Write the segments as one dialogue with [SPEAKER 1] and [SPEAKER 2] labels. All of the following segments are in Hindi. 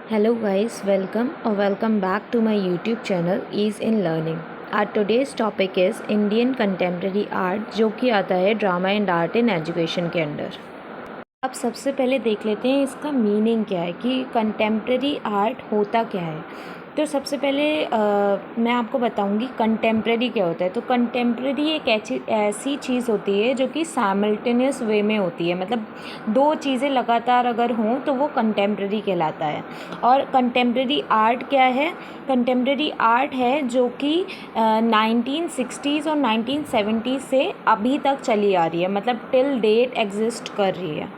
[SPEAKER 1] Hello guys, welcome or welcome back to my YouTube channel Ease in Learning. Our today's topic is Indian Contemporary Art जो कि आता है drama and art in education के अंडर। अब सबसे पहले देख लेते हैं इसका मीनिंग क्या है कि कंटेम्प्रेरी आर्ट होता क्या है। तो सबसे पहले मैं आपको बताऊंगी कंटेम्प्रेरी क्या होता है। तो कंटेम्प्रेरी एक ऐसी चीज़ होती है जो कि साइमल्टेनियस वे में होती है, मतलब दो चीज़ें लगातार अगर हों तो वो कंटेम्प्रेरी कहलाता है। और कंटेम्प्रेरी आर्ट क्या है? कंटेम्प्रेरी आर्ट है जो कि 1960s और 1970s से अभी तक चली आ रही है, मतलब टिल डेट एग्जिस्ट कर रही है।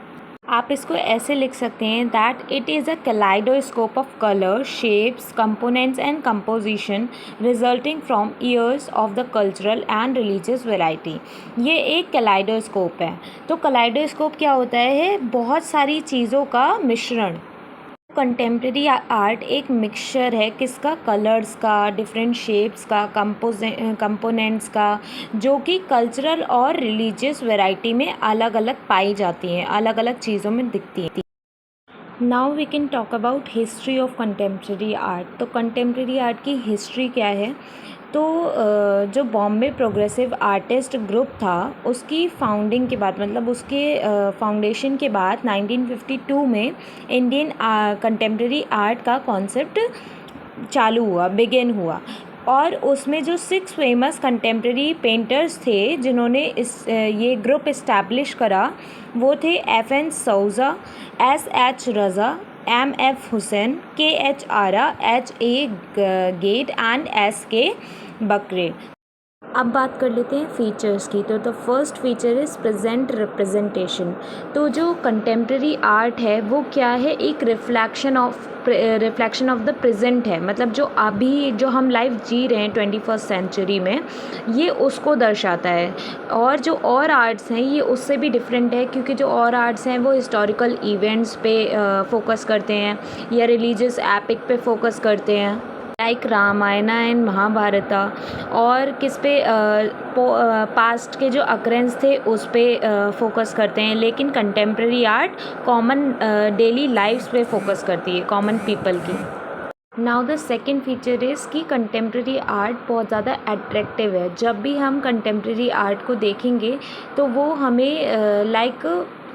[SPEAKER 1] आप इसको ऐसे लिख सकते हैं that it is a kaleidoscope of colour, shapes, components and composition resulting from years of the cultural and religious variety. ये एक कैलाइडोस्कोप है। तो कैलाइडोस्कोप क्या होता है? बहुत सारी चीज़ों का मिश्रण। कंटेम्प्रेरी आर्ट एक मिक्सचर है किसका? कलर्स का, डिफरेंट शेप्स का, कंपोनेंट्स का, जो कि कल्चरल और रिलीजियस वैरायटी में अलग अलग पाई जाती हैं, अलग अलग चीज़ों में दिखती हैं। Now we can talk about history of contemporary art. तो कंटेम्प्रेरी आर्ट की हिस्ट्री क्या है? तो जो बॉम्बे प्रोग्रेसिव आर्टिस्ट ग्रुप था उसकी फाउंडिंग के बाद, मतलब उसके फाउंडेशन के बाद 1952 में इंडियन कंटेम्प्रेरी आर्ट का कॉन्सेप्ट चालू हुआ, बिगिन हुआ। और उसमें जो 6 फेमस कंटेम्प्रेरी पेंटर्स थे जिन्होंने ये ग्रुप इस्टेब्लिश करा, वो थे FN Souza, SH Raza, MF Husain, KH Ara, HA Gade and SK Bakre. अब बात कर लेते हैं फीचर्स की। तो the first feature is present representation. तो जो कंटेम्प्रेरी आर्ट है वो क्या है? एक रिफ्लेक्शन ऑफ द प्रेजेंट है, मतलब जो अभी जो हम लाइफ जी रहे हैं 21st सेंचुरी में, ये उसको दर्शाता है। और जो और आर्ट्स हैं ये उससे भी डिफरेंट है, क्योंकि जो और आर्ट्स हैं वो हिस्टोरिकल इवेंट्स पे फोकस करते हैं या रिलीजियस एपिक पे फोकस करते हैं, लाइक रामायण एंड महाभारता, और किस पे पास्ट के जो अकरेंस थे उस पे फोकस करते हैं। लेकिन contemporary art common daily lifes पे फोकस करती है, कॉमन पीपल की। Now the second feature is कि कंटेम्प्रेरी आर्ट बहुत ज़्यादा अट्रैक्टिव है। जब भी हम कंटेम्प्रेरी आर्ट को देखेंगे तो वो हमें like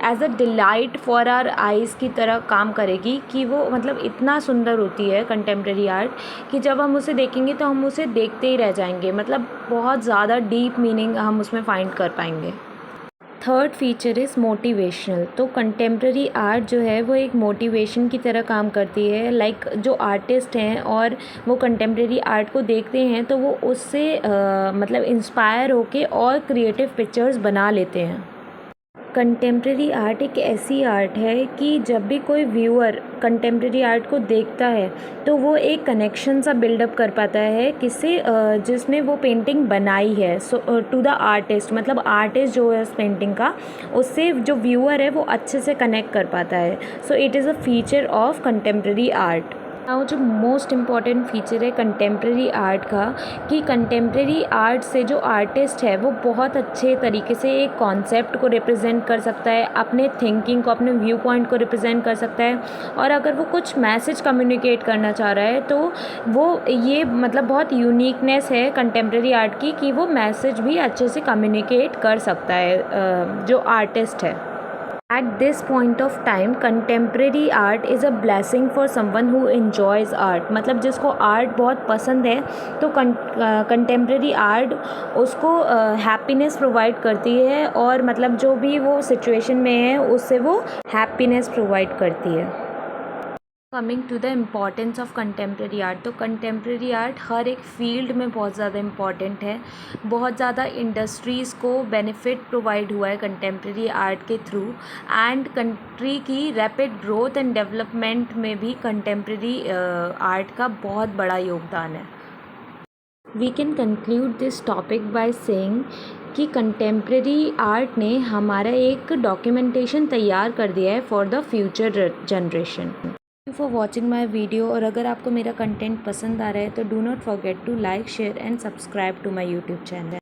[SPEAKER 1] as a delight for our eyes की तरह काम करेगी, कि वो मतलब इतना सुंदर होती है कंटेम्प्रेरी आर्ट कि जब हम उसे देखेंगे तो हम उसे देखते ही रह जाएंगे, मतलब बहुत ज़्यादा डीप मीनिंग हम उसमें फाइंड कर पाएंगे। Third feature is motivational. तो कंटेम्प्रेरी आर्ट जो है वो एक मोटिवेशन की तरह काम करती है। लाइक जो आर्टिस्ट हैं और वो कंटेम्प्रेरी आर्ट को देखते हैं तो वो उससे मतलब इंस्पायर होके और क्रिएटिव पिक्चर्स बना लेते हैं। कंटेम्प्रेरी आर्ट एक ऐसी आर्ट है कि जब भी कोई व्यूअर कंटेम्प्रेरी आर्ट को देखता है तो वो एक कनेक्शन सा बिल्डअप कर पाता है किससे? जिसमें वो पेंटिंग बनाई है, सो टू द आर्टिस्ट, मतलब आर्टिस्ट जो है उस पेंटिंग का, उससे जो व्यूअर है वो अच्छे से कनेक्ट कर पाता है। So it is a feature of contemporary art. Now जो मोस्ट इम्पॉर्टेंट फीचर है कंटेम्प्रेरी आर्ट का, कि कंटेम्प्रेरी आर्ट से जो आर्टिस्ट है वो बहुत अच्छे तरीके से एक कॉन्सेप्ट को रिप्रेजेंट कर सकता है, अपने थिंकिंग को, अपने व्यू पॉइंट को रिप्रेजेंट कर सकता है। और अगर वो कुछ मैसेज कम्युनिकेट करना चाह रहा है तो वो ये मतलब बहुत यूनिकनेस है कंटेम्प्रेरी आर्ट की, कि वो मैसेज भी अच्छे से कम्युनिकेट कर सकता है जो आर्टिस्ट है। At this point of time, contemporary art is a blessing for someone who enjoys art। मतलब जिसको आर्ट बहुत पसंद है तो कंटेम्प्रेरी आर्ट उसको हैप्पीनेस प्रोवाइड करती है, और मतलब जो भी वो सिचुएशन में है उससे वो हैप्पीनेस प्रोवाइड करती है। Coming to the importance of contemporary art. तो कंटेम्प्रेरी आर्ट हर एक फील्ड में बहुत ज़्यादा इम्पॉर्टेंट है। बहुत ज़्यादा इंडस्ट्रीज़ को बेनिफिट प्रोवाइड हुआ है कंटेम्प्रेरी आर्ट के थ्रू, एंड कंट्री की रैपिड ग्रोथ एंड डेवलपमेंट में भी कंटेम्प्रेरी आर्ट का बहुत बड़ा योगदान है। We can conclude this topic by saying कि कंटेम्प्रेरी आर्ट ने हमारा एक डॉक्यूमेंटेशन तैयार कर दिया है for the future generation. Thank you for watching my video. और अगर आपको मेरा कंटेंट पसंद आ रहा है तो do not forget to like, share and subscribe to my YouTube channel.